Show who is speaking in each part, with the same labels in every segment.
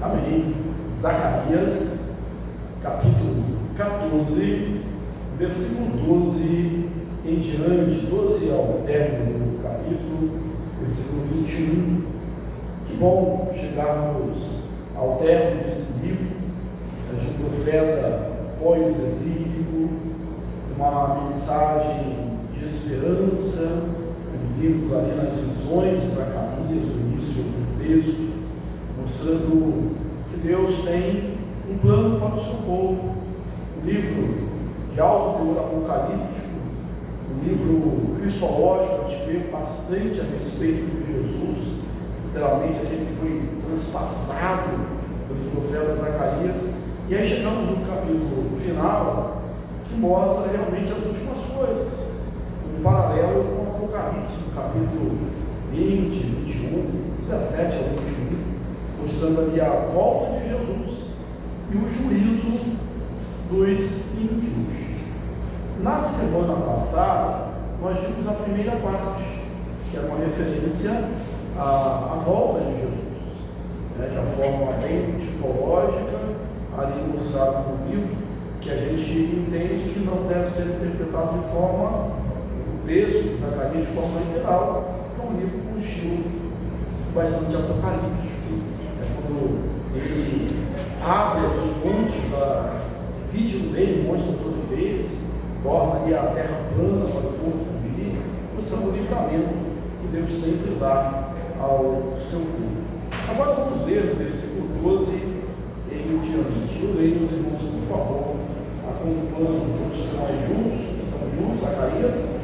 Speaker 1: Amém. Zacarias, capítulo 14, versículo 12 em diante, 12 ao término do capítulo, versículo 21. Que bom chegarmos ao término desse livro, de um profeta pós-exílico, uma mensagem de esperança, vimos ali nas visões de Zacarias, no início do texto, mostrando que Deus tem um plano para o seu povo. Um livro de alto teor apocalíptico, um livro cristológico, a gente vê bastante a respeito de Jesus, literalmente aquele que foi transpassado pelo profeta Zacarias. E aí chegamos no capítulo final, que mostra realmente as últimas coisas, em paralelo com o Apocalipse, no capítulo 20, 21, 17 ao 21, mostrando ali a volta de Jesus e o juízo dos ímpios. Na semana passada, nós vimos a primeira parte, que é uma referência à volta de Jesus, de uma forma bem tipológica, ali mostrado no livro, que a gente entende que não deve ser interpretado de forma, o texto de Zacarias, de forma literal, é um livro com um estilo bastante apocalíptico. Quando ele abre os montes da vídeo dele, montes das oliveiras, torna ali a terra plana para o povo fugir, mostrando o livramento que Deus sempre dá ao seu povo. Agora vamos ler o versículo 12 em diante. Eu leio, meus irmãos, por favor, acompanhem, todos estão juntos, Zacarias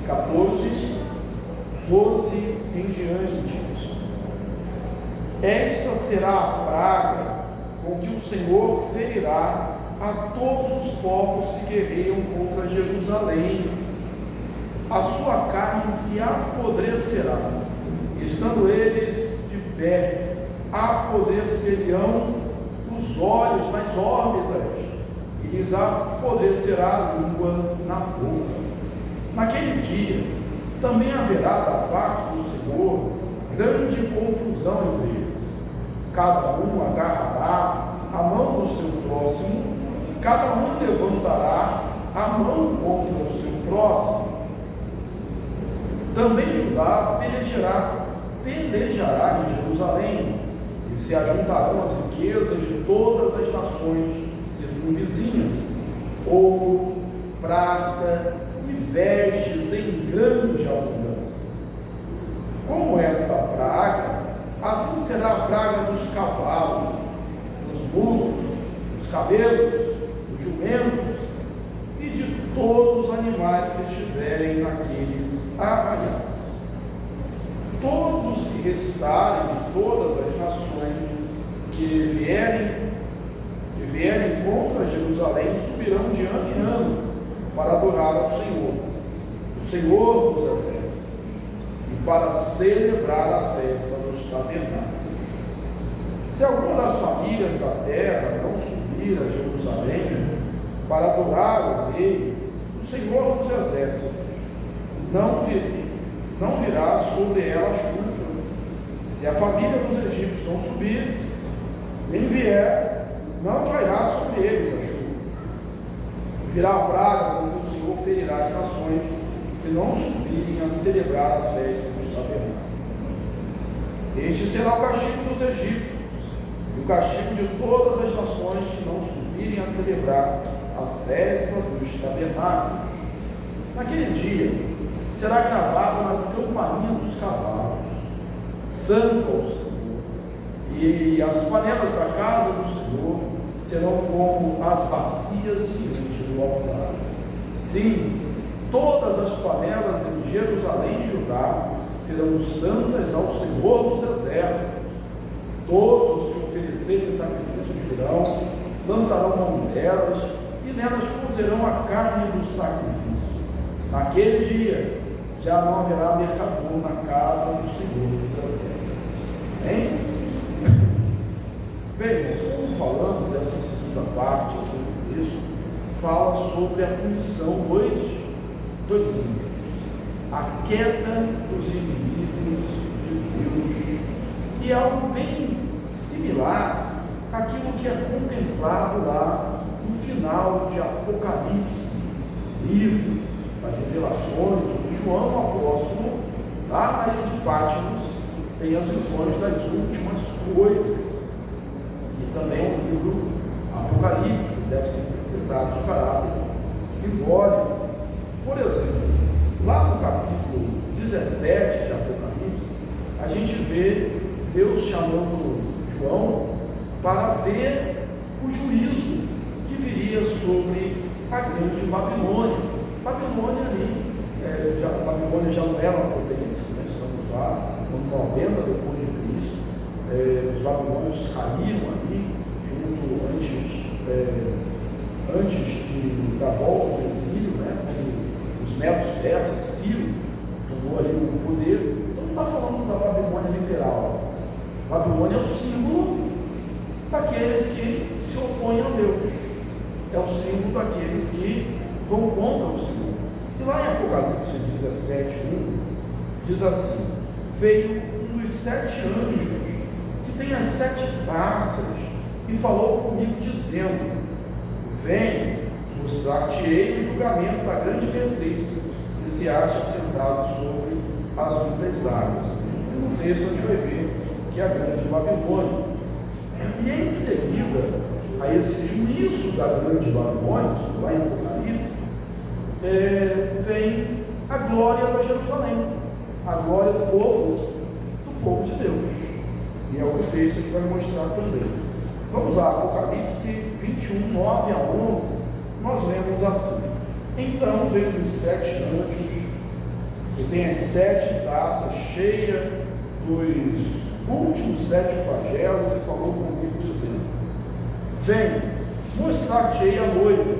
Speaker 1: 14, 12 em diante. Esta será a praga com que o Senhor ferirá a todos os povos que guerreiam contra Jerusalém. A sua carne se apodrecerá, estando eles de pé, apodrecerão os olhos nas órbitas, e lhes apodrecerá a língua na boca. Naquele dia também haverá da parte do Senhor grande confusão entre eles. Cada um agarrará a mão do seu próximo, cada um levantará a mão contra o seu próximo. Também Judá pelejará em Jerusalém, e se ajuntarão as riquezas de todas as nações circunvizinhas, ouro, prata e vestes em grande abundância. Como essa praga, assim será a praga dos cavalos, dos mulos, dos camelos, dos jumentos e de todos os animais que estiverem naqueles arraiais. Todos os que restarem de todas as nações que vierem contra Jerusalém subirão de ano em ano para adorar ao Senhor, o Senhor dos exércitos, e para celebrar a festa dos tabernáculos. Se alguma das famílias da terra não subir a Jerusalém para adorar o Rei, o Senhor dos exércitos, não virá sobre ela chuva. Se a família dos egípcios não subir, nem vier, não cairá sobre eles a chuva. Virá a praga quando o Senhor ferirá as nações que não subirem a celebrar a festa dos tabernáculos. Este será o castigo dos egípcios, e o castigo de todas as nações que não subirem a celebrar a festa dos tabernáculos. Naquele dia, será gravado nas campainhas dos cavalos: Santo ao Senhor, e as panelas da casa do Senhor serão como as bacias diante do altar. Sim, todas as panelas em Jerusalém e Judá serão santas ao Senhor dos exércitos. Todos os que oferecerem sacrifício de grão lançarão mão delas, e nelas cozerão a carne do sacrifício. Naquele dia já não haverá mercador na casa do Senhor dos exércitos. Amém? Bem, como falamos, essa segunda parte do texto fala sobre a punição dos ímpios, a queda dos inimigos de Deus, e algo bem similar àquilo que é contemplado lá no final de Apocalipse, livro das revelações, onde João, o apóstolo, lá na ilha de Patmos, tem as visões das últimas coisas, que também é um livro apocalíptico, deve ser interpretado de caráter simbólico. Por exemplo, lá no capítulo 17 de Apocalipse, a gente vê Deus chamando João para ver o juízo que viria sobre a grande Babilônia. Babilônia ali, Babilônia já não era uma potência, né? Estamos lá no 90 depois de Cristo, os babilônios caíram ali, antes da volta do exílio, né? Os medos persas, Ciro tomou ali o poder. Então não está falando da Babilônia literal. Babilônia é o símbolo daqueles que se opõem a Deus, é o símbolo daqueles que vão contra o Senhor. E lá em Apocalipse 17:1 diz assim: veio um dos 7 anjos que tem as 7 taças e falou comigo dizendo: vem, mostrar-te-ei o julgamento da grande meretriz que se acha sentado sobre as muitas águas. E no texto a gente vai ver que é a grande Babilônia. E em seguida a esse juízo da grande Babilônia, lá em Apocalipse, vem a glória da Jerusalém, a glória do povo de Deus. E é o que o texto aqui vai mostrar também. Vamos lá, Apocalipse 21, 9 a 11, nós lemos assim: então veio os 7 anjos, que tem as 7 taças cheias dos últimos 7 flagelos, e falou comigo dizendo: vem, mostrar-te-ei a noiva,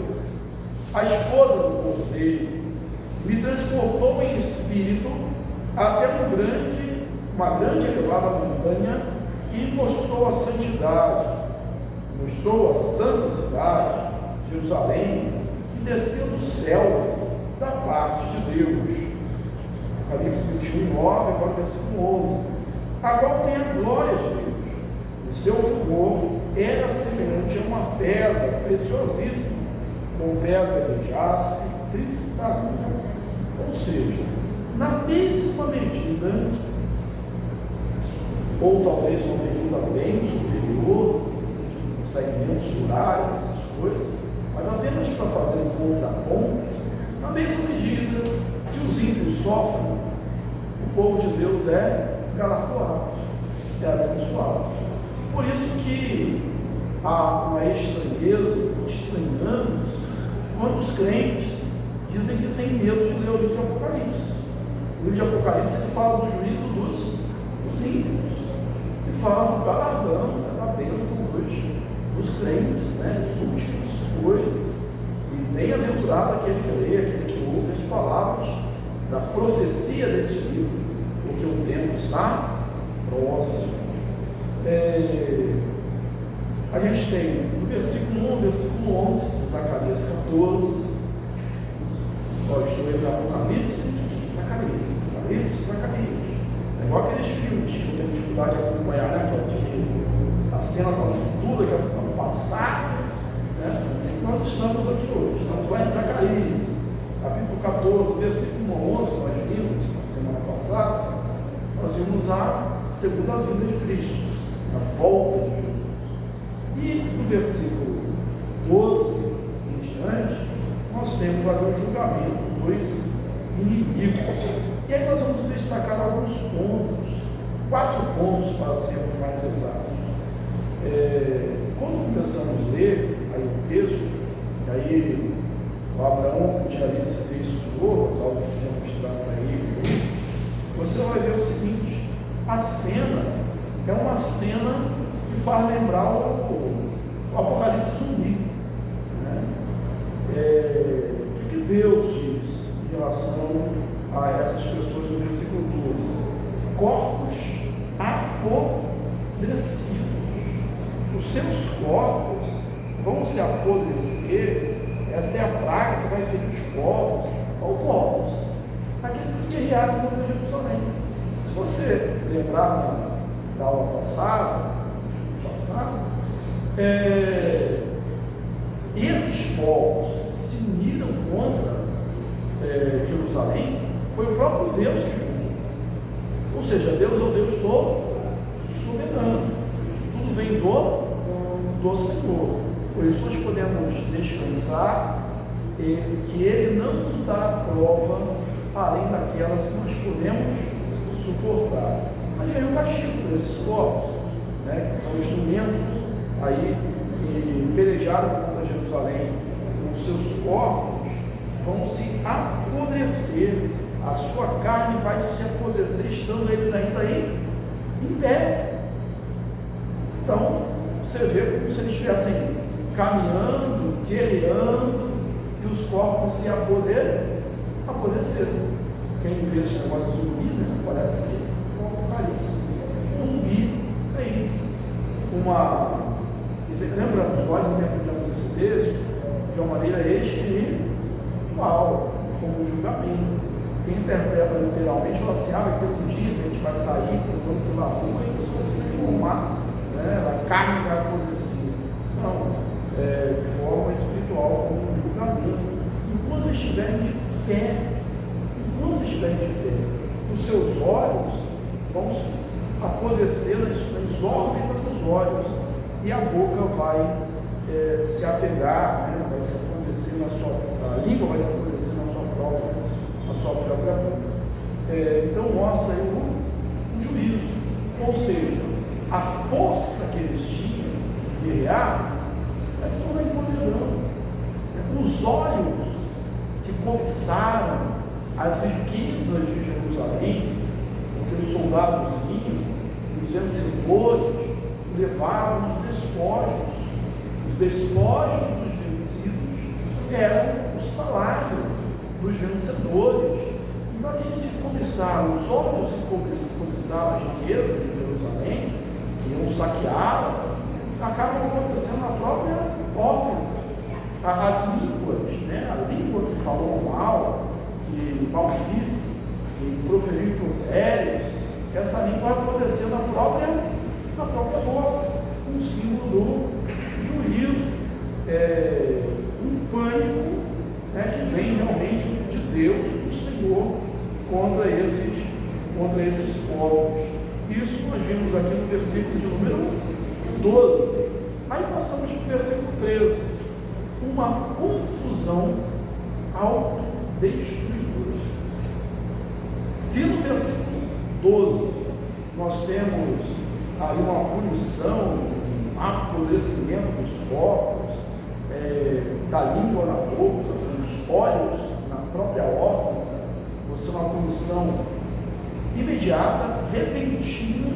Speaker 1: a esposa do cordeiro. Me transportou em espírito até uma grande elevada montanha e mostrou a santidade, mostrou a santa cidade, Jerusalém, que desceu do céu da parte de Deus. Apocalipse 21, 9, agora versículo 11. A qual tem a glória de Deus. O seu fulgor era semelhante a uma pedra preciosíssima, com pedra de jaspe cristalina. Ou seja, na mesma medida, ou talvez uma medida bem superior, consegue mensurar essas coisas, mas apenas para fazer um contraponto, na mesma medida que os ímpios sofrem, o povo de Deus é galardoado, é abençoado. Por isso que há uma estranheza, estranhamos, quando os crentes dizem que tem medo de ler o livro de Apocalipse. O livro de Apocalipse ele fala do juízo dos ímpios, e fala do galardão, né, da bênção dos crentes, né, das últimas coisas. E bem-aventurado aquele que lê, aquele que ouve as palavras da profecia desse livro, porque o tempo está próximo. A gente tem no versículo 1, versículo 11, de Zacarias 14. Estou aí de Apocalipse, Zacarias. É igual aqueles filmes que eu tenho dificuldade de acompanhar, né? Porque a cena está no futuro, daqui a pouco está no passado, né? Assim nós estamos aqui hoje. Estamos lá em Zacarias, capítulo 14, versículo 11, nós vimos na semana passada. Nós vimos a segunda vinda de Cristo, a volta de Jesus. E no versículo 12 em diante, nós temos ali o julgamento dos inimigos. E aí nós vamos destacar alguns pontos, 4 pontos para sermos mais exatos. Quando começamos a ler aí o texto, e aí o Abraão podia ler esse texto de novo, tal que tinha mostrado para ele, você vai ver o seguinte: a cena é uma cena que faz lembrar o Apocalipse zumbi, né? O que Deus diz em relação a essas pessoas no versículo 12? Corpos apodrecidos. Os seus corpos vão se apodrecer. Essa é a praga que vai ferir os povos, ou povos, aqueles que guerrearam contra Jerusalém. Se você lembrar da aula passada, passado, esses povos se uniram contra Jerusalém, foi o próprio Deus que juntou. Ou seja, Deus é o Deus soberano. Tudo vem do Senhor. Por isso nós podemos descansar que Ele não nos dá prova além daquelas que nós podemos suportar. Mas vem o castigo por esses povos, né, que são instrumentos aí que pelejaram contra Jerusalém. Os seus corpos vão se apodrecer, a sua carne vai se apodrecer, estando eles ainda aí em pé. Então, você vê como se eles estivessem caminhando, guerreando, e os corpos se apodrecessem. Quem vê esse negócio de zumbi, né, parece que é um apocalipse. Zumbi aí. Lembra nós interpretamos esse texto de uma maneira espiritual, como julgamento. Quem interpreta literalmente fala assim: vai ter um dia que a gente vai estar aí, andando pela rua, e a pessoa vai se transformar, né? A carne vai apodrecer. Não, de forma espiritual, como um julgamento. Enquanto estiverem de pé, os seus olhos vão apodrecer nas órbitas dos olhos, e a boca vai se apegar, né? Vai se apodrecer a língua vai se apodrecer na sua própria boca. Então mostra aí o juízo, ou seja, a força que eles tinham de guerrear, essa não vai empoderando. Os olhos que cobiçaram as riquezas de Jerusalém, porque os soldados vinham, os vencedores levavam os despojos dos vencidos eram o salário dos vencedores. Então aqueles que cobiçaram, os olhos que cobiçaram as riquezas de Jerusalém, que iam saqueá-la, acabam acontecendo na própria órbita. As línguas, né? A língua que falou mal, que maldisse, que proferiu impropérios, essa língua vai acontecer na própria boca, um símbolo do juízo, um pânico, né, que vem realmente de Deus, do Senhor, contra esses povos. Isso nós vimos aqui no versículo de número 12. Aí passamos para o versículo 13. Uma confusão autodestruidora. Se no versículo 12 nós temos aí uma punição, um apodrecimento dos corpos, da língua na boca, dos olhos na própria órbita, você uma punição imediata, repentina,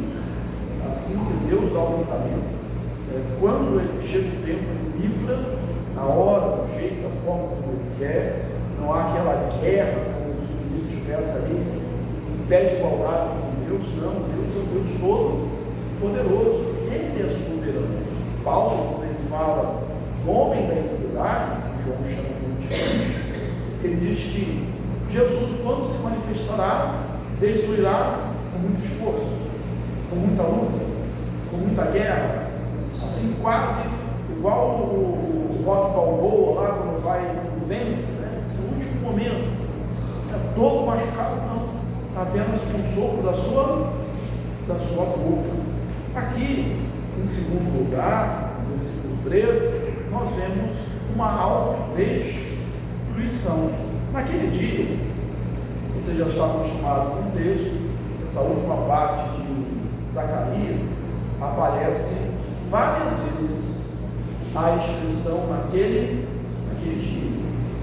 Speaker 1: assim que Deus dá o livramento. Quando ele chega o tempo, ele livra na hora, do jeito, da forma como ele quer. Não há aquela guerra como se o inimigo estivesse ali em pé de igualdade com Deus. Não, Deus é o Deus todo poderoso, ele é soberano. Paulo, quando ele fala do homem da iniquidade, João chama de anticristo, ele diz que Jesus, quando se manifestará, destruirá com muito esforço, com muita luta, com muita guerra, assim quase igual o Rock Balboa lá, quando vai e vence, né? Esse último momento, todo machucado não, apenas com o sopro da sua boca. Aqui, em segundo lugar, no versículo 13, nós vemos uma autodestruição. Naquele dia, você já está acostumado com o texto, essa última parte de Zacarias, aparece várias vezes a expressão naquele dia,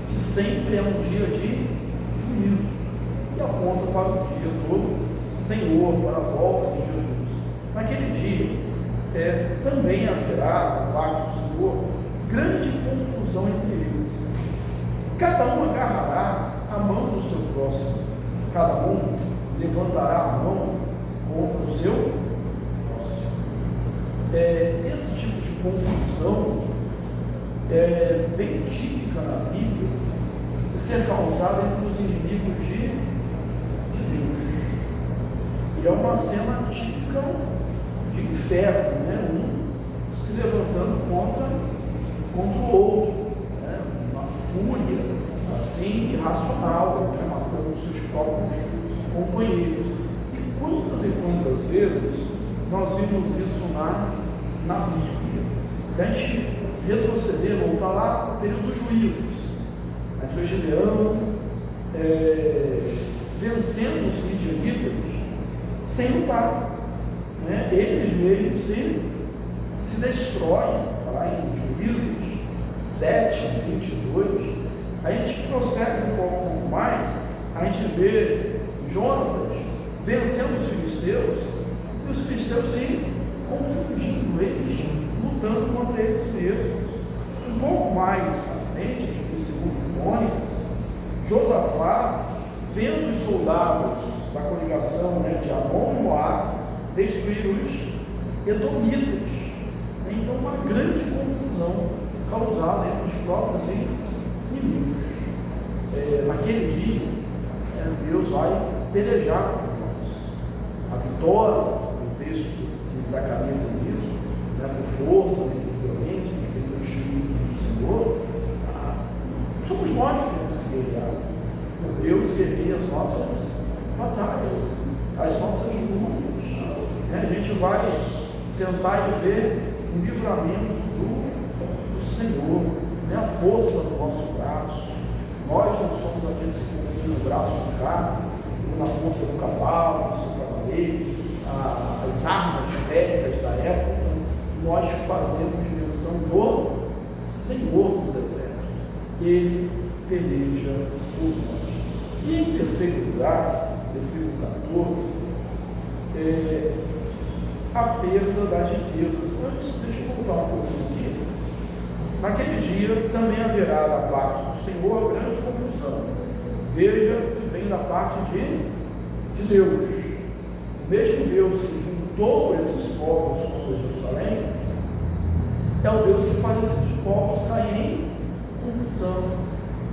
Speaker 1: que sempre é um dia de juízo, e aponta para o dia do Senhor, para a volta de Jesus. Naquele dia, também haverá, da parte do Senhor, grande confusão entre eles. Cada um agarrará a mão do seu próximo, cada um levantará a mão contra o seu próximo. Esse tipo de confusão é bem típica na Bíblia, de ser causada entre os inimigos de Deus. E é uma cena típica de inferno, né? Um contra o outro, né? Uma fúria assim irracional, né? Matando os seus próprios companheiros. E quantas vezes nós vimos isso na Bíblia? Se a gente retroceder, voltar lá no período dos juízes, aí foi Gideão vencendo os midianitas sem lutar, né? Eles mesmos se destroem. Lá em Juízes 7:22, a gente prossegue um pouco mais, a gente vê Jonatas vencendo os filisteus e os filisteus se confundindo, eles lutando contra eles mesmos. Um pouco mais à frente, em 2 Crônicas, Josafá, vendo os soldados da coligação, né, de Amon e Moabe destruir os edomitas. Então, uma grande confusão causada entre os próprios inimigos. Naquele dia, Deus vai pelejar por nós. A vitória, o texto de Zacarias diz isso, né, por força, por violência, pelo Espírito do Senhor. Somos nós que temos que guerrear. O Deus guerreia as nossas batalhas, as nossas lutas. A gente vai sentar e ver o livramento do Senhor, né? A força do nosso braço. Nós não somos aqueles que confiam no braço do carro, ou na força do cavalo, do seu cavaleiro, as armas bélicas da época. Nós fazemos menção do Senhor dos Exércitos. Ele peleja por nós. E em terceiro lugar, versículo 14, a perda das riquezas. Antes, deixa eu voltar um pouquinho aqui. Naquele dia também haverá da parte do Senhor grande confusão. Veja que vem da parte de Deus. O mesmo Deus que juntou esses povos contra Jerusalém é o Deus que faz esses povos caírem em confusão.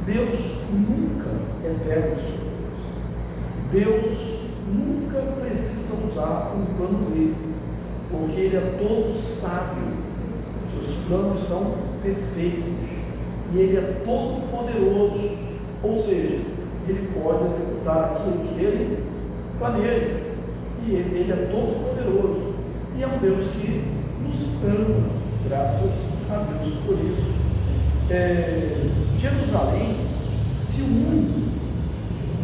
Speaker 1: Deus nunca é pego de surpresa. Deus nunca precisa usar um plano dele, porque ele é todo sábio, seus planos são perfeitos e ele é todo poderoso, ou seja, ele pode executar aquilo que ele planeja, e ele é todo poderoso, e é um Deus que nos ama, graças a Deus por isso. Jerusalém se une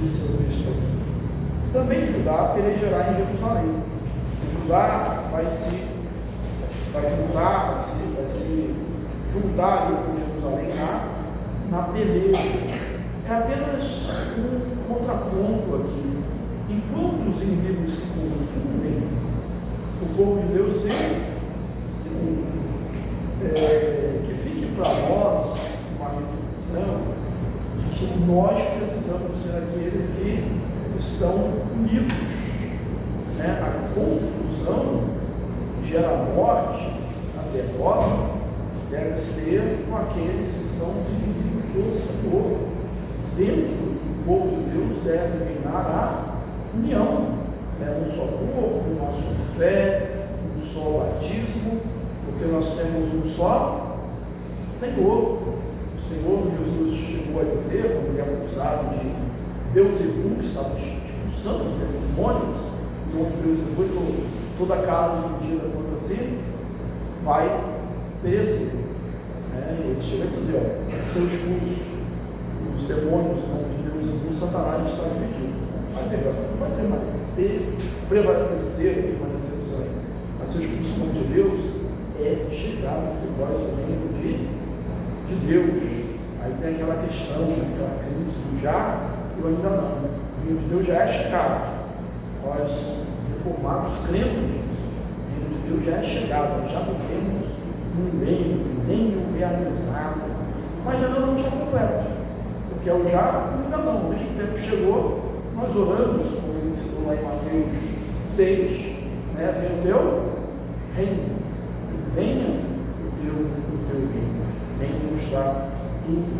Speaker 1: nesse texto aqui. Também Judá pelejará em Jerusalém. Judá vai se juntar ali com Jerusalém na peleja. É apenas um contraponto aqui. Enquanto os inimigos se confundem, o povo de Deus se une. Que fique para nós uma reflexão de que nós precisamos ser aqueles que estão unidos. A confusão gera morte, a derrota deve ser com aqueles que são os inimigos do Senhor. Dentro do povo de Deus deve reinar a união, um só corpo, uma só fé, um só batismo, porque nós temos um só Senhor. O Senhor Jesus chegou a dizer, quando ele é acusado de Beelzebul, que estava expulsando os demônios, em nome de Beelzebul, falou: toda casa dividida contra si vai perecer. Ele chega a dizer: se eu expulso os demônios em nome de Beelzebul, Satanás está dividido. Não vai permanecer no seu reino. Mas se eu expulso o nome de Deus, é chegar entre vós o reino de Deus. Aí tem aquela questão, aquela crise do já e o ainda não. O reino de Deus já é chegado. Nós, reformados, cremos nisso. O reino de Deus já é chegado. Nós já vivemos no milênio realizado. Mas ainda não está completo. Porque é o já e o ainda não. Ao mesmo tempo chegou, nós oramos, como ele ensinou lá em Mateus 6, venha o teu reino. Venha o teu reino. Venha estar tudo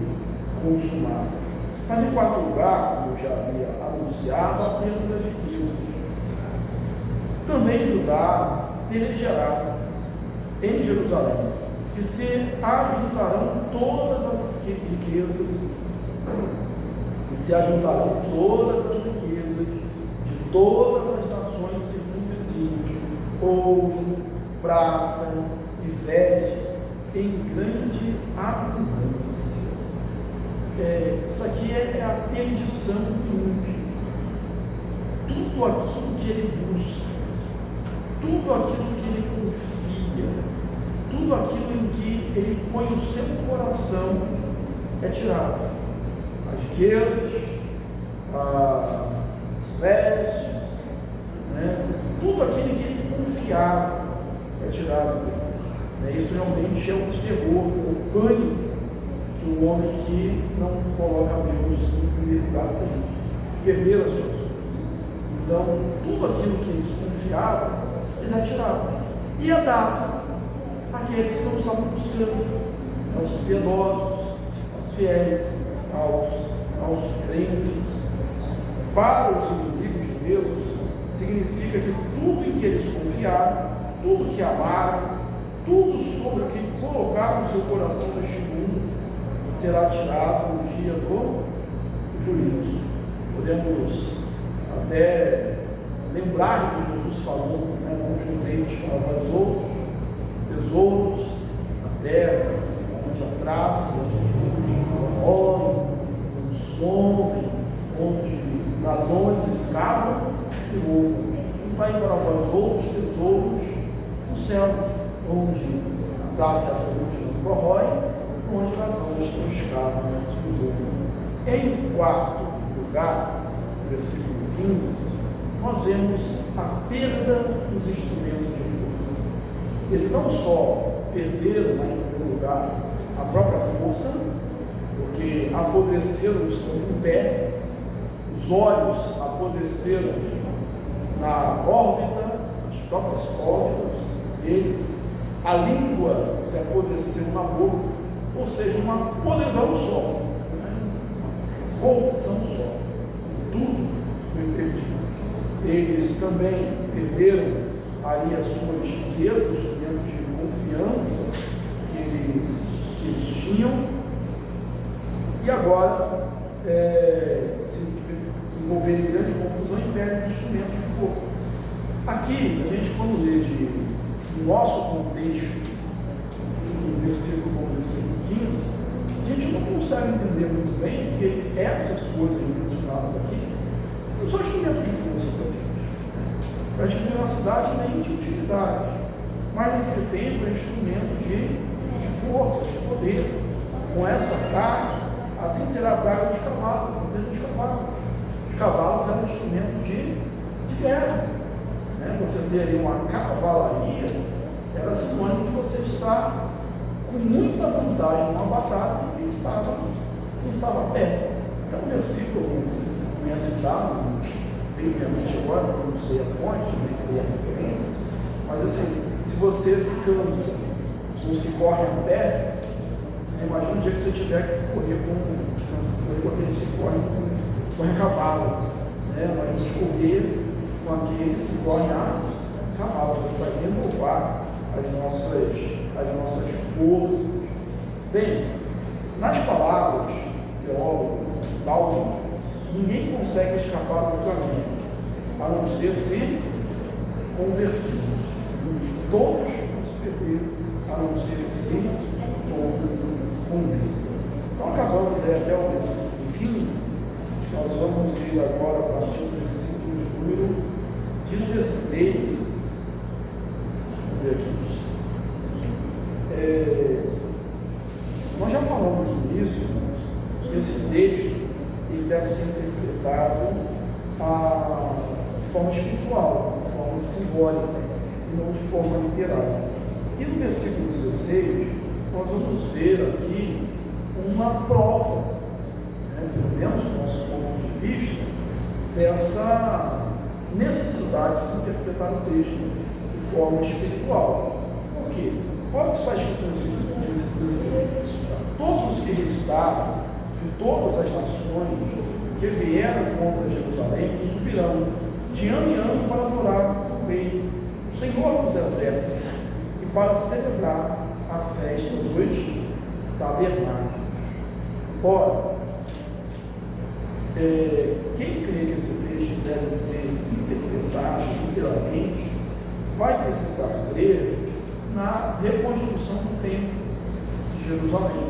Speaker 1: consumado. Mas em quarto lugar, como eu já havia anunciado, a perda de riquezas. Também Judá pelejará em Jerusalém. e se ajuntarão todas as riquezas, e se ajuntarão todas as riquezas de todas as nações circunvizinhas, ouro, prata e vestes, em grande abundância. Isso aqui é a perdição do ímpio. Tudo aquilo que ele busca, tudo aquilo que ele confia, tudo aquilo em que ele põe o seu coração é tirado. As riquezas, as vestes, né? Tudo aquilo em que ele confiava é tirado dele. Isso realmente é um terror, o pânico que o homem que não coloca Deus em primeiro lugar tem, perder as suas coisas. Então, tudo aquilo que eles confiavam, eles é tirado. E é dado àqueles que não estavam buscando, aos piedosos, aos fiéis, aos crentes. Para os inimigos de Deus, significa que tudo em que eles confiaram, tudo que amaram, tudo sobre o que colocaram no seu coração neste mundo, será tirado no dia do juízo. Podemos até lembrar que Jesus falou, né, não juntemos para vós outros tesouros na terra, onde a traça, onde onde some, onde ladrões escavam e roubam. Vai para vós outros tesouros no céu, onde a traça e a ferrugem não corrói, onde ladrões não escavam e roubam. Em quarto lugar, versículo 15, nós vemos a perda dos instrumentos de força. Eles não só perderam, em primeiro lugar, a própria força, porque apodreceram o seu pé, os olhos apodreceram na órbita, nas próprias órbitas deles, a língua se apodreceu na boca, ou seja, uma podridão só, uma corrupção só. Tudo foi perdido. Eles também perderam ali as suas riquezas, os instrumentos de confiança que eles tinham, e agora se envolveram em grande confusão e perdem os instrumentos de força. Aqui, a gente, quando lê no nosso contexto, do versículo 15, a gente não consegue entender muito bem que essas coisas mencionadas aqui não são instrumentos de força para Deus. Para a gente viver uma cidade nem de utilidade, mas naquele tempo é instrumento de força, de poder. Com essa praga, assim será a praga dos cavalos, dos cavalos. Os cavalos eram um instrumento de guerra. Você ter ali uma cavalaria, era sinônimo que você está com muita vantagem numa batalha e quem estava perto. Então, o versículo que é citado, veio minha mente agora, não sei a fonte, nem queria a referência, mas assim, se você se cansa ou se corre a pé, imagina um dia que você tiver que correr com aqueles que correm a cavalo, mas correr com aqueles que correm a cavalo, a gente vai renovar as nossas forças. Bem, nas palavras do teólogo Dalton, ninguém consegue escapar do caminho, a não ser se convertir. Todos vão se perder, a não ser que se converter. Então acabamos até o versículo 15, nós vamos ir agora a partir do versículo de número 16. Vamos ver aqui. Nós já falamos no início que esse texto ele deve ser interpretado de forma espiritual, de forma simbólica, e não de forma literal. E no versículo 16, nós vamos ver aqui uma prova, pelo menos do nosso ponto de vista, dessa necessidade de se interpretar o texto de forma espiritual. Por quê? Olha o que está escrito no versículo 16. Todos os que restaram de todas as nações que vieram contra Jerusalém subirão de ano em ano para adorar o Rei, o Senhor dos Exércitos, e para celebrar a festa dos tabernáculos. Ora, quem crê que esse texto deve ser interpretado literalmente, vai precisar crer na reconstrução do templo de Jerusalém.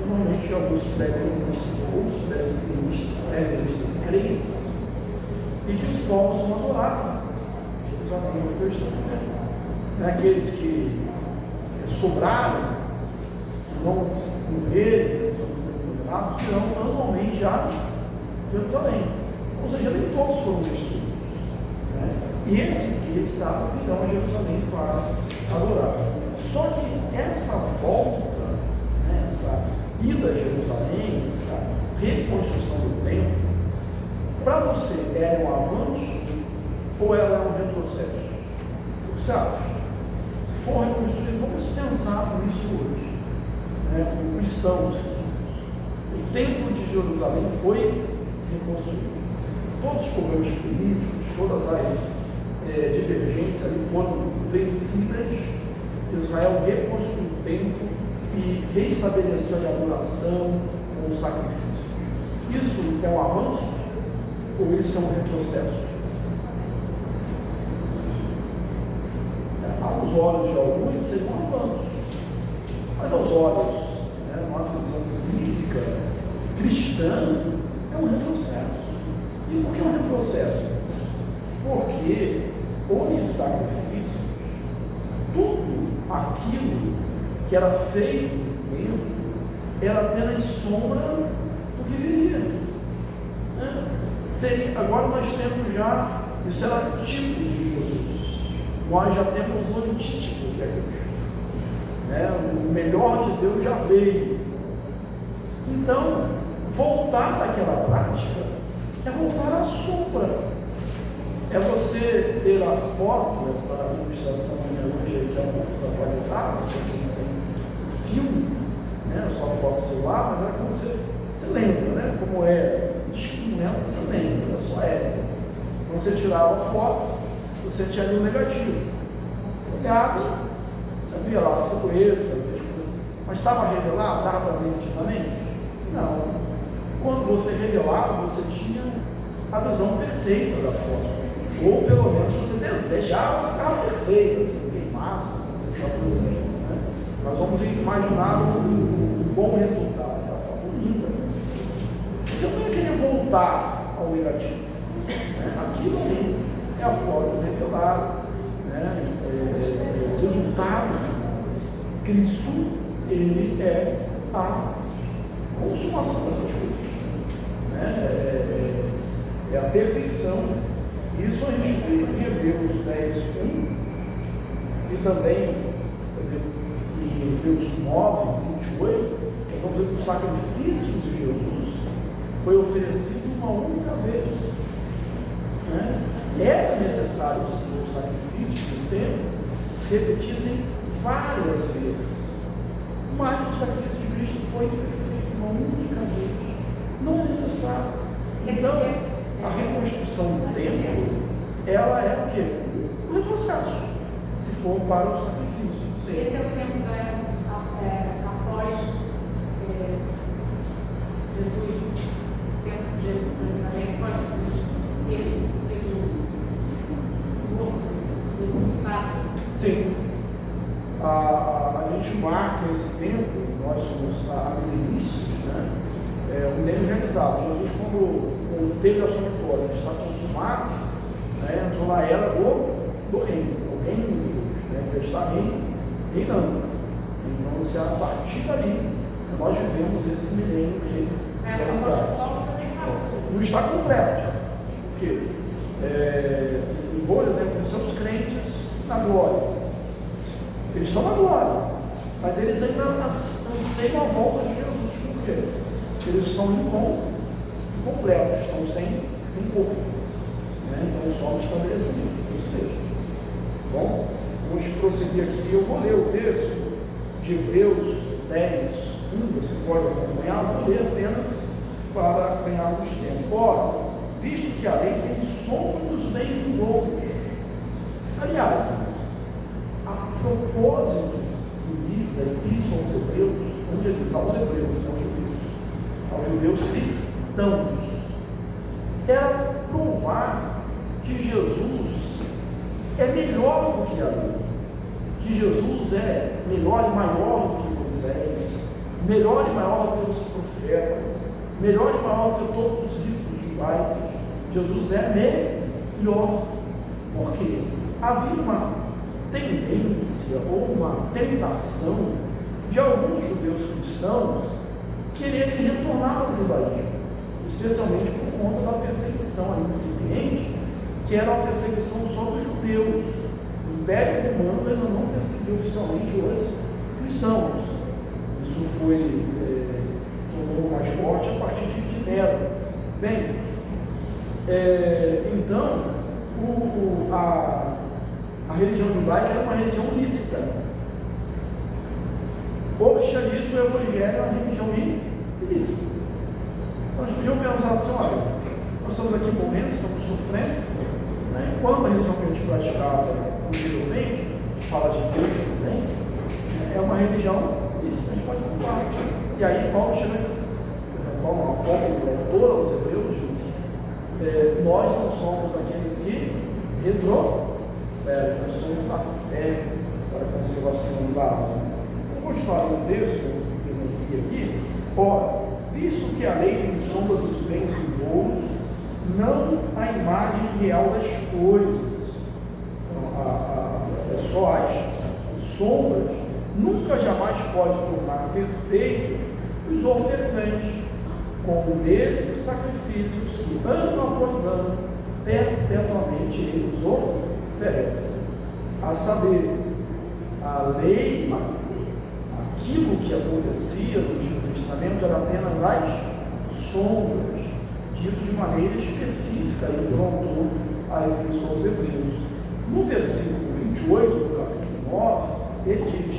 Speaker 1: Normalmente, alguns pré-tenistas crentes, e que os povos vão adorar Jerusalém, é o que eu estou dizendo. Aqueles que sobraram, que não morreram, irão normalmente a Jerusalém. Ou seja, nem todos foram destruídos. E esses que estavam virão a Jerusalém para adorar. Só que essa volta, essa ida a Jerusalém, essa reconstrução do templo, para você é um avanço ou ela é um retrocesso? O que você acha? Se for reconstruído, vamos pensar nisso hoje, como cristãos. O templo de Jerusalém foi reconstruído. Todos os problemas políticos, todas as divergências ali foram vencidas. Israel reconstruiu o templo e restabeleceu a adoração com o sacrifício. Isso é um avanço ou isso é um retrocesso? Aos olhos de alguns seria um avanço, mas aos olhos, numa visão bíblica cristã, é um retrocesso. E por que um retrocesso? Porque os sacrifícios, tudo aquilo que era feito no templo, era apenas sombra do que viria. Agora nós temos já, isso era tipo de Jesus, nós já temos o antítipo, que é Cristo. O melhor de Deus já veio. Então, voltar daquela prática é voltar à sombra. É você ter a foto, essa ilustração hoje que é um pouco desatualizada, porque não tem filme, só foto celular, mas é como você lembra, como é. Você lembra da sua época. Quando você tirava a foto, você tinha ali um negativo. Você olhava, você via lá a silhueta, mas estava revelado, dava para ver nitidamente? Não. Quando você revelava, você tinha a visão perfeita da foto. Ou pelo menos você desejava que ficava perfeita, assim, não queimasse, você está presente. Nós vamos imaginar um bom resultado da foto linda. Você não ia querer voltar ao negativo. Aquilo ali é a foto revelada, o resultado final. Cristo, ele é a consumação dessas coisas. É a perfeição. Isso a gente vê em Hebreus 10, 1 e também em Hebreus 9, 28, nós vamos ver que o sacrifício de Jesus foi oferecido uma única vez. Era necessário sim, o sacrifício do templo se repetissem várias vezes, mas o sacrifício de Cristo foi feito uma única vez. Não é necessário. Então, a reconstrução do templo, ela é o quê? Um retrocesso, se for para o sacrifício. Sim.
Speaker 2: Esse é o tempo após Jesus, o tempo de Jerusalém, após esse segundo morto, ressuscitado.
Speaker 1: Sim. A gente marca esse tempo, nós somos amilenistas, o milênio realizado. Jesus, quando teve a sua vitória, está consumado, entrou na era do reino, o reino de Deus, que está reinando. Então, se a partir dali, nós vivemos esse milênio realizado. Não está completo, porque um bom exemplo são os crentes na glória. Eles estão na glória, mas eles ainda anseiam a volta de Jesus. Por quê? Eles estão incompletos, estão sem corpo. Então, só no estabelecimento. Isso mesmo. Bom, vamos prosseguir aqui. Eu vou ler o texto de Hebreus 10, 1. Você pode acompanhar, vou ler apenas para ganharmos tempo. Ora, visto que a lei tem sombra dos bem vindouros. Aliás, a propósito do livro da Epístola aos Hebreus, onde ele diz aos Hebreus, aos judeus cristãos, era provar que Jesus é melhor do que a lei, que Jesus é melhor e maior do que Moisés, melhor e maior do que os profetas, melhor e maior do que todos os livros judaicos. Jesus é melhor, porque havia uma tendência ou uma tentação de alguns judeus cristãos quererem retornar ao judaísmo, especialmente por conta da perseguição ali incipiente, que era uma perseguição só dos judeus. O Império Romano ainda não perseguiu oficialmente os cristãos. Isso foi tornou mais forte a partir de Nero. Bem, então a religião judaica era uma religião lícita. O cristianismo e o evangelho é uma religião ilícita. Então nós podíamos pensar assim: olha, nós estamos aqui morrendo, estamos sofrendo, né? Quando a religião que a gente praticava anteriormente, fala de Deus também, é uma religião lícita, a gente pode culpar. E aí Paulo chega e diz, Paulo, autor aos Hebreus, diz, nós não somos aqueles que retrocedem, nós somos a fé para a conservação da alma. Vou continuar no texto que eu aqui. Ora, visto que a lei tem sombra dos bens vindouros, não a imagem real das coisas. Então, só as sombras nunca jamais pode tornar perfeitos os ofertantes, com o mesmo sacrifícios que ano após ano perpetuamente eles oferecem. A saber, a lei, aquilo que acontecia no Antigo Testamento era apenas as sombras, dito de maneira específica aí pelo autor a Epístola aos Hebreus. No versículo 28 do capítulo 9, ele diz: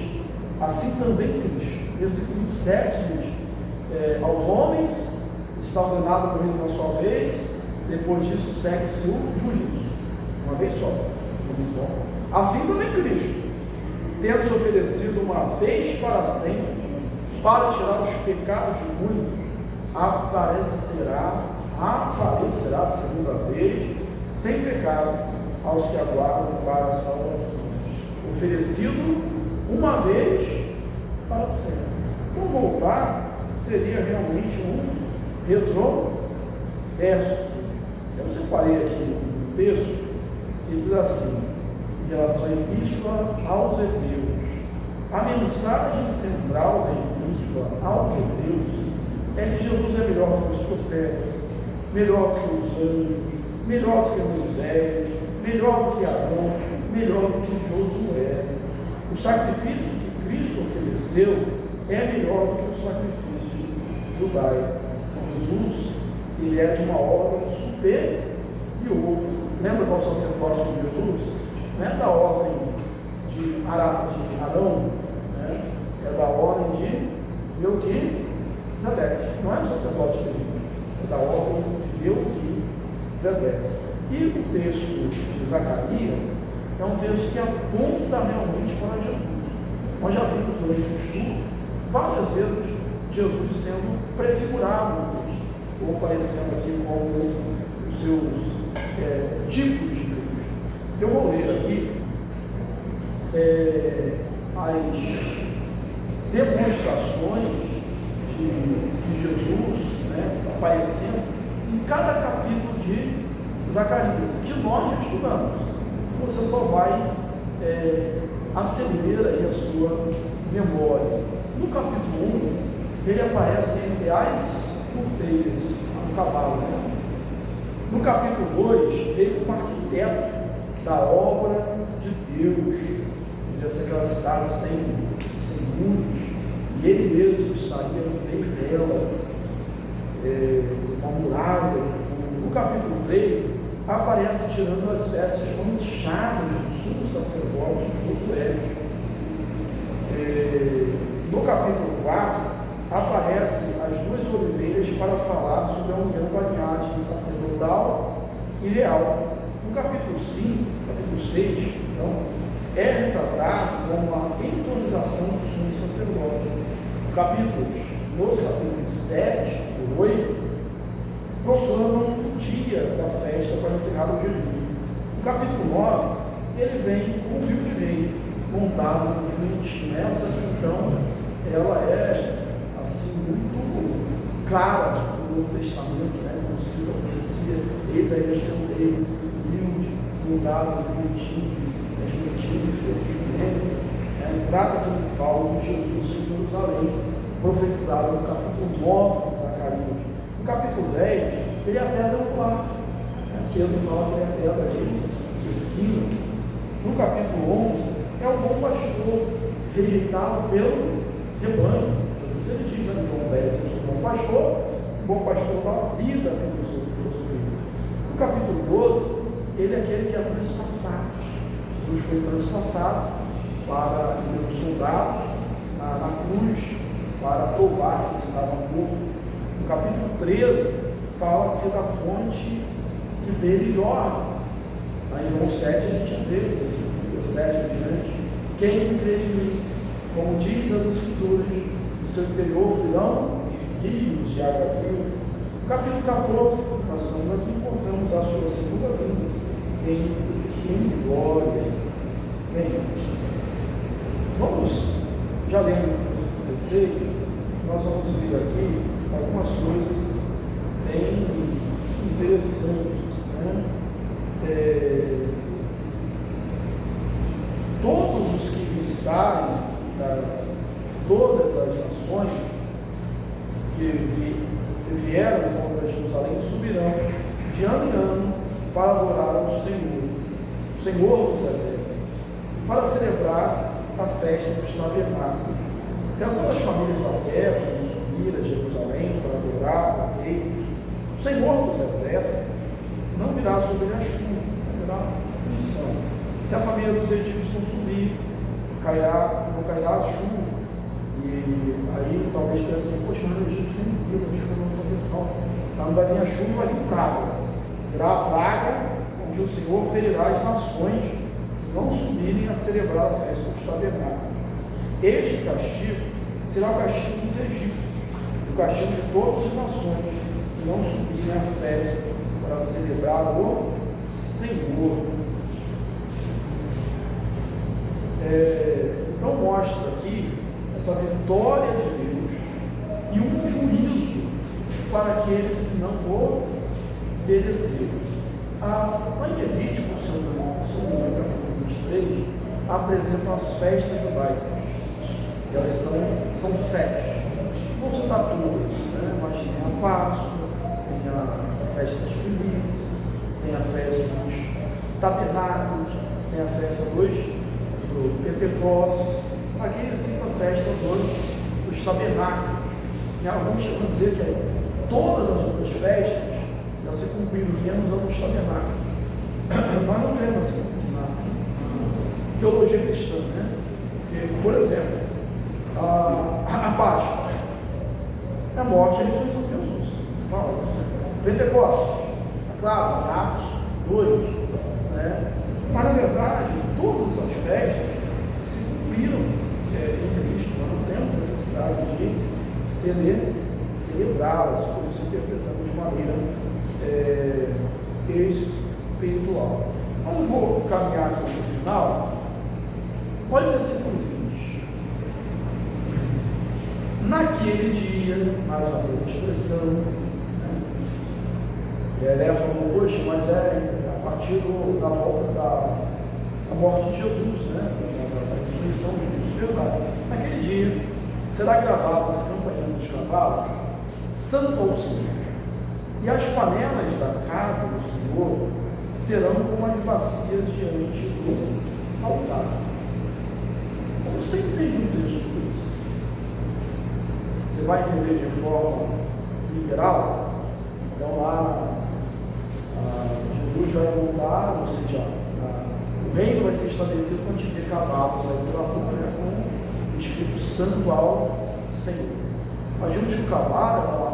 Speaker 1: assim também Cristo. Versículo 27 diz: aos homens está ordenado morrer uma só vez, depois disso segue-se o juízo, uma vez só. Assim também Cristo, tendo se oferecido uma vez para sempre, para tirar os pecados de muitos, aparecerá a segunda vez, sem pecado, aos que aguardam para a salvação. Oferecido uma vez para sempre. Então voltar seria realmente um retrocesso. Eu separei aqui um texto que diz assim, em relação à Epístola aos Hebreus: a mensagem central da Epístola aos Hebreus é que Jesus é melhor do que os profetas, melhor do que os anjos, melhor do que Moisés, melhor do que Arão, melhor do que Josué. O sacrifício que Cristo ofereceu é melhor do que o sacrifício judaico. Jesus, ele é de uma ordem superior. Lembra qual é o sacerdócio de Jesus? Não é da ordem de Arão, né? É da ordem de Melquisedeque. Não é o sacerdote de Deus, é da ordem de Melquisedeque. E o texto de Zacarias é um texto que aponta realmente para Jesus. Nós já vimos durante o estudo várias vezes Jesus sendo prefigurado no texto, ou aparecendo aqui como os seus tipos de Cristo. Eu vou ler aqui as demonstrações de Jesus, né, aparecendo em cada capítulo de Zacarias, que nós já estudamos. Você só vai acender aí a sua memória. No capítulo 1, ele aparece entre as porteiras, no cavalo, né? No capítulo 2, ele como arquiteto da obra de Deus. Ele ia ser aquela cidade sem muros, e ele mesmo estaria no meio dela, uma muralha de fogo. No capítulo 3, aparece tirando as vestes manchadas do sumo sacerdote Josué. No capítulo 4, aparece as duas oliveiras para falar sobre a união da linhagem sacerdotal e real. No capítulo 5, capítulo 6, então, é retratado como a entronização do sumo sacerdote. nos capítulos 7 e 8, proclamam o dia da festa para encerrar o jejum. No capítulo 9, ele vem com o rio de rei, montado no jumentinho. Essa aqui, então, ela é, assim, muito clara no Novo Testamento, né? Como cita a profecia, eis aí este rei, humilde, montado no jumentinho de flores de jumento, a entrada triunfal de Jesus em Jerusalém, profetizado no capítulo 9 de Zacarias. No capítulo 10, ele é a pedra angular. Pedro fala que ele é a pedra de esquina. No capítulo 11, é o bom pastor, rejeitado pelo rebanho. Jesus ele diz em João 10, eu sou o bom pastor dá vida pelos ovelhas. No capítulo 12, ele é aquele que é transpassado. Jesus foi transpassado para os soldados na cruz, para provar que ele estava morto. No capítulo 13, fala-se da fonte que dele jorra. Aí em João 7 a gente vê, esse 7 adiante, quem crê em mim, como diz as Escrituras, do seu interior fluirão rios de água viva. No capítulo 14, nós estamos aqui, encontramos a sua segunda vinda em glória. Bem, vamos, já lendo o versículo 16, nós vamos ver aqui algumas coisas bem interessantes, né? Todos os que visitarem todas as nações que vieram contra Jerusalém subirão de ano em ano para adorar ao Senhor, o Senhor dos exércitos, para celebrar a festa dos tabernáculos. Se algumas famílias da terra subir a Jerusalém para adorar a Deus, o Senhor dos exércitos não virá sobre a chuva, não virá punição. Se a família dos egípcios não subir, não cairá a chuva. E aí talvez tenha assim, poxa, mas o Egito tem medo, a chuva não vai fazer falta. Então não vai vir a chuva, vai vir praga. Virá a praga, onde o Senhor ferirá as nações que não subirem a celebrar a festa dos tabernáculos. Este castigo será o castigo dos egípcios, o castigo de todas as nações que não subirem à festa para celebrar o Senhor. Então mostra aqui essa vitória de Deus e um juízo para aqueles que não obedeceram. Lá em Levítico, capítulo 23, apresentam as festas judaicas. Elas são 7. Não são todas, né? Mas tem a Páscoa, tem a festa das primícias, tem a festa dos tabernáculos, tem a festa do Pentecostes. Aqui cita a festa dos tabernáculos. E alguns chegam a dizer que todas as outras festas já se cumpriram, menos a dos tabernáculos. Nós não cremos assim na teologia cristã, né? Porque, por exemplo, a Páscoa é a morte e a ressurreição de Jesus. Fala isso. Pentecostes, claro, Atos 2, né? Mas na verdade, todas essas festas se cumpriram em Cristo. Nós não temos necessidade de celebrá-las, por isso interpretamos de maneira espiritual. Mas eu vou caminhar aqui no final. Olha o versículo 20. Naquele dia, mais uma vez a expressão, né? Ela falou, poxa, mas é a partir da volta da morte de Jesus, né? Da ressurreição de Jesus, verdade. Naquele dia, será gravado as campainhas dos cavalos, Santo ao Senhor, e as panelas da casa do Senhor serão como as bacias diante do altar. Como você entende o texto disso? Você vai entender de forma literal? Então lá Jesus vai voltar, ou seja, o reino vai ser estabelecido quando tiver cavalos aí pela rua, né, com o escrito Santo ao Senhor. Imagina que o cavalo é uma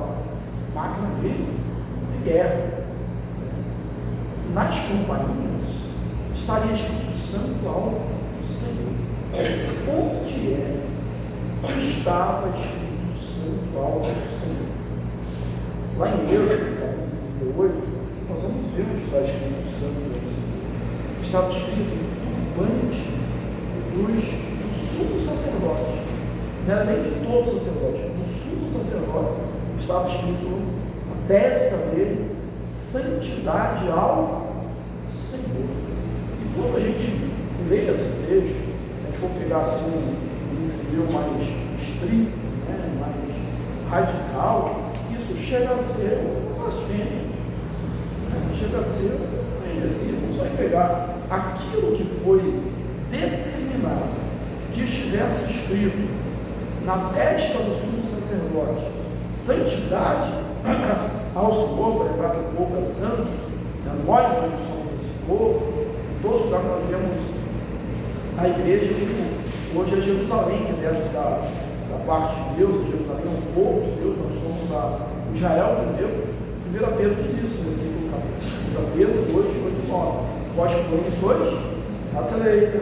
Speaker 1: máquina de guerra. Nas campainhas estaria escrito Santo ao Senhor. Onde estava escrito espiritual do Senhor. Lá em Êxodo, capítulo 38, nós vamos ver onde está escrito o santo do Senhor. Estava escrito turbante do sumo sacerdote. Não era nem de todo sacerdote, do sumo sacerdote. Estava escrito na testa dele, santidade ao Senhor. E quando a gente lê esse texto, se a gente for pegar assim um judeu mais estrito, né, mais radical, isso chega a ser uma blasfêmia, né? Chega a ser uma heresia. Você vai pegar aquilo que foi determinado, que estivesse escrito na testa do sumo sacerdote, santidade ao Senhor, para lembrar que o povo é santo, né? Nós hoje somos esse povo, todos os lugares nós vemos a igreja que hoje é Jerusalém, que desce da parte de Deus. Jerusalém é um povo de Deus, nós somos o Israel de Deus. 1 Pedro diz isso, versículo 1 Pedro 2, 8, 9. Vós, porém, sois raça eleita,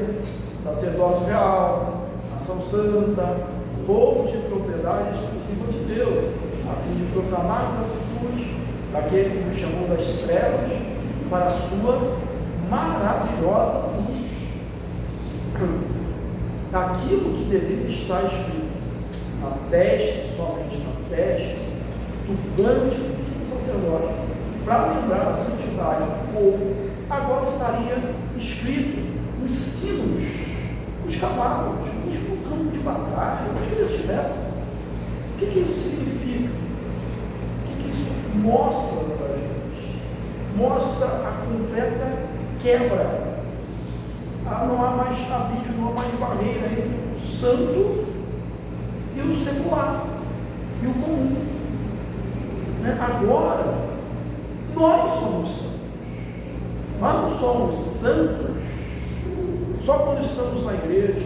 Speaker 1: sacerdócio real, nação santa, povo de propriedade exclusiva de Deus, a fim de proclamar as atitudes daquele que nos chamou das trevas para a sua maravilhosa luz. Daquilo que deveria estar escrito na testa, somente na testa, turbante do sumo sacerdote, para lembrar a santidade do povo, agora estaria escrito nos sinos, os cavalos, mesmo no campo de batalha, onde eles estivessem. O que isso significa? O que isso mostra para a gente? Mostra a completa quebra. Não há mais abismo, não há mais barreira entre o santo e o secular, e o comum. Né? Agora, nós somos santos. Nós não somos santos só quando estamos na igreja,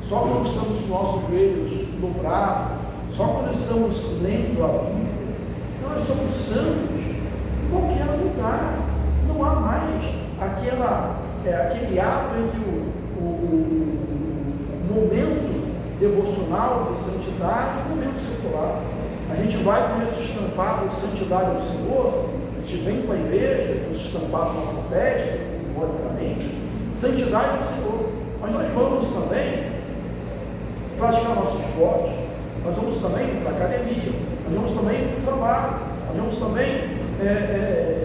Speaker 1: só quando estamos com nossos joelhos dobrados, só quando estamos lendo a Bíblia. Nós somos santos em qualquer lugar. Não há mais aquele ato entre o momento devocional de santidade e o momento secular. A gente vai com esse estampado de santidade ao Senhor, a gente vem para a igreja com esse estampado na nossa testa, simbolicamente, santidade ao Senhor. Mas nós vamos também praticar nosso esporte, nós vamos também para a academia, nós vamos também para o trabalho, nós vamos também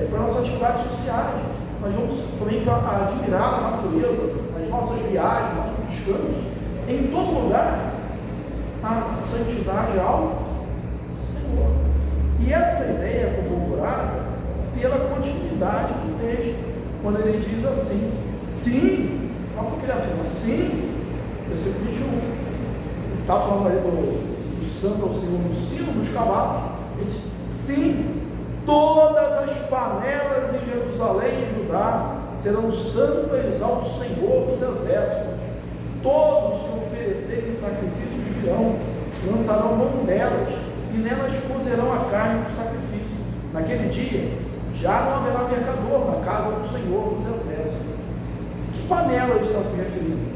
Speaker 1: para nossas atividades sociais, nós vamos também para admirar a natureza, as nossas viagens, nossos descansos. Em todo lugar, a santidade ao Senhor. E essa ideia é corroborada pela continuidade do texto, quando ele diz assim, sim, olha o que ele afirma, sim, versículo 21, está falando aí do santo ao Senhor, no sino dos cavalos, ele diz, sim, todas as panelas em Jerusalém e Judá serão santas ao Senhor dos exércitos. Todos que oferecerem sacrifícios virão, lançarão mão delas, e nelas cozerão a carne do sacrifício. Naquele dia, já não haverá mercador na casa do Senhor dos exércitos. Que panela ele está se referindo?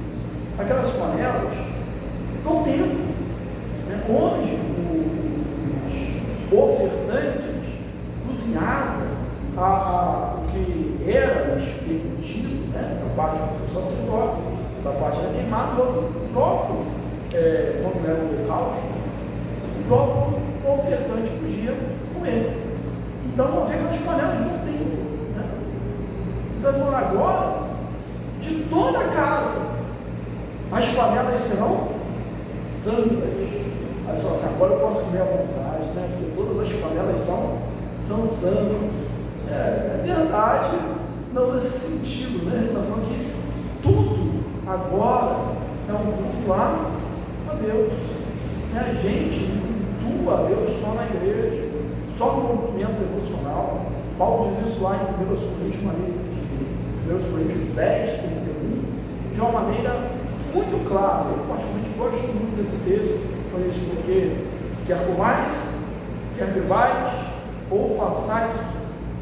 Speaker 1: Aquelas panelas do templo, né, onde os ofertantes cozinhavam o que era permitido, né, da parte do sacerdote, da parte da queimada, do próprio, quando era o holocausto, o próprio ofertante podia comer. Então não havia aquelas panelas no templo, né? Então ele falou, agora, de toda a casa, as panelas serão santas. Aí só assim, agora eu posso comer à vontade, né? Porque todas as panelas são santas. É verdade, não nesse sentido, né? Ele está falando que tudo agora é um culto a Deus. A gente não cultua a Deus só na igreja, só no movimento devocional. Paulo diz isso lá em 1 Coríntios 10, 31, de uma maneira muito clara. Eu particularmente gosto muito desse texto, porque quer comais, quer bebais, ou façais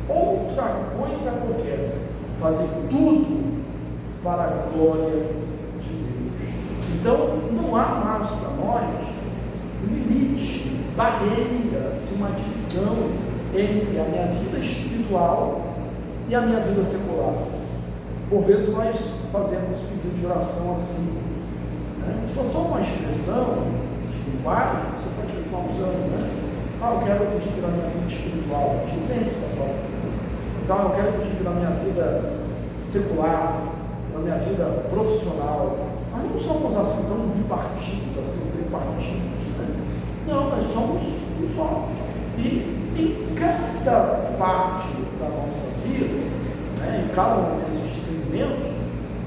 Speaker 1: outra coisa qualquer, fazer tudo para a glória de Deus. Então, não há mais para nós limite barreira, uma divisão entre a minha vida espiritual e a minha vida secular. Por vezes nós fazemos pedido de oração assim, né? Se for só uma expressão de linguagem, você pode continuar usando, né? Eu quero pedir pela minha vida espiritual, a gente entende essa forma. Então, eu quero pedir pela minha vida secular, pela minha vida profissional. Nós não somos assim tão bipartidos, assim, tripartidos, né? Não, nós somos um só. E em cada parte da nossa vida, né, em cada um desses segmentos,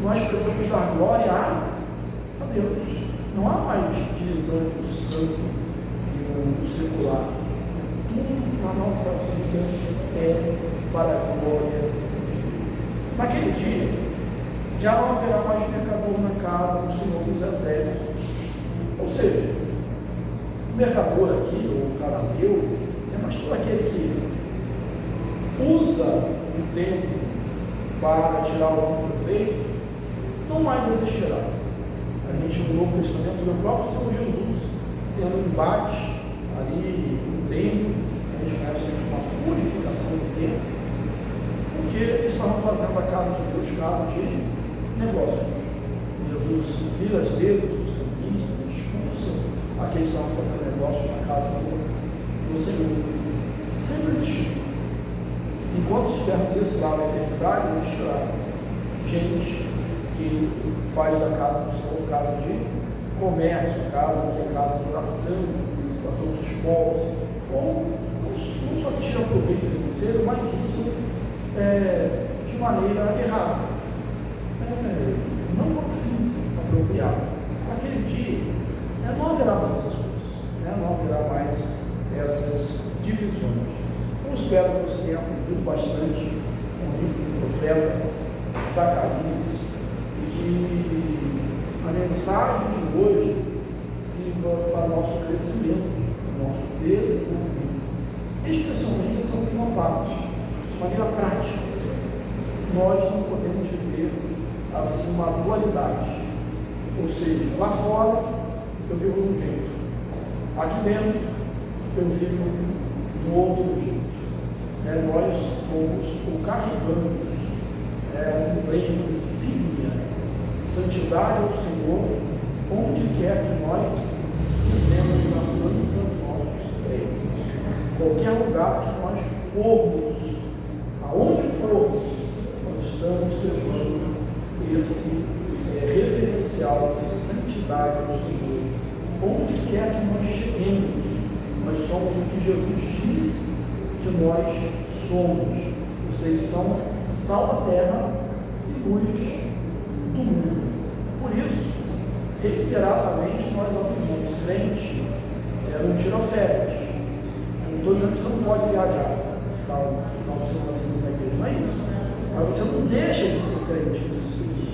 Speaker 1: nós precisamos dar glória a Deus. Não há mais divisão entre o santo e o secular. Tudo na nossa vida é para a glória de Deus. Naquele dia, já não haverá mais mercador na casa do Senhor dos Exércitos. Ou seja, o mercador aqui, ou o canadeu, é mais todo aquele que usa o tempo para tirar algum proveito, não mais existirá. A gente no Novo Testamento vê o próprio Senhor Jesus tendo um embate ali no tempo, a gente conhece uma purificação do tempo, porque eles estavam fazendo a casa de Deus casa de negócios. Jesus vira as vezes dos campistas, expulsa aqueles que estavam fazendo negócios na casa do Senhor. Sempre existiu. Enquanto estivermos esse lado da eternidade, existirá gente que faz da casa do Senhor casa de comércio, casa que é casa de oração para todos os povos, ou não só que tira proveito financeiro, mas usam de maneira errada, não por fim apropriado. Naquele dia, não haverá mais essas coisas, não haverá mais essas divisões. Eu espero que você tenha aprendido bastante com o livro do profeta Zacarias e que a mensagem de hoje sirva para o nosso crescimento, para o nosso desenvolvimento, especialmente essa última parte, de maneira prática. Nós não podemos viver assim uma dualidade, ou seja, lá fora eu vivo de um jeito, aqui dentro eu vivo do outro jeito. Nós somos ou carregamos um emblema, insígnia, santidade ao Senhor, onde quer que nós fizemos na planta dos nossos pés. Qualquer lugar que nós formos, aonde formos, nós estamos levando esse referencial de santidade ao Senhor. Onde quer que nós cheguemos, nós somos o que Jesus diz que nós somos. Vocês são sal da terra e luz do mundo. Por isso, reiteradamente, nós afirmamos crente não tira férias. Não estou dizendo que você não pode viajar, ficar um final de semana assim na igreja, não é isso. Mas você não deixa de ser crente nesse período.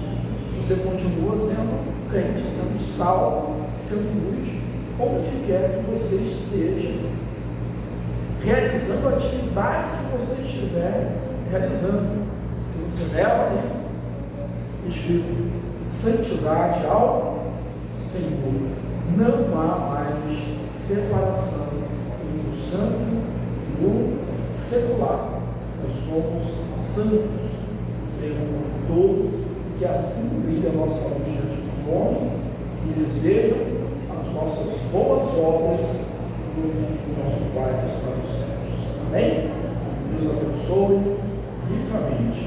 Speaker 1: Você continua sendo crente, sendo sal, sendo luz, onde quer que você esteja, realizando a atividade que você estiver realizando, que você leva aí, escrito santidade ao Senhor. Não há mais separação entre o santo e o secular. Nós somos santos em um todo, que assim brilha a nossa luz diante dos homens e eles vejam as nossas boas obras do nosso Pai que está nos céus. Amém? Deus abençoe ricamente.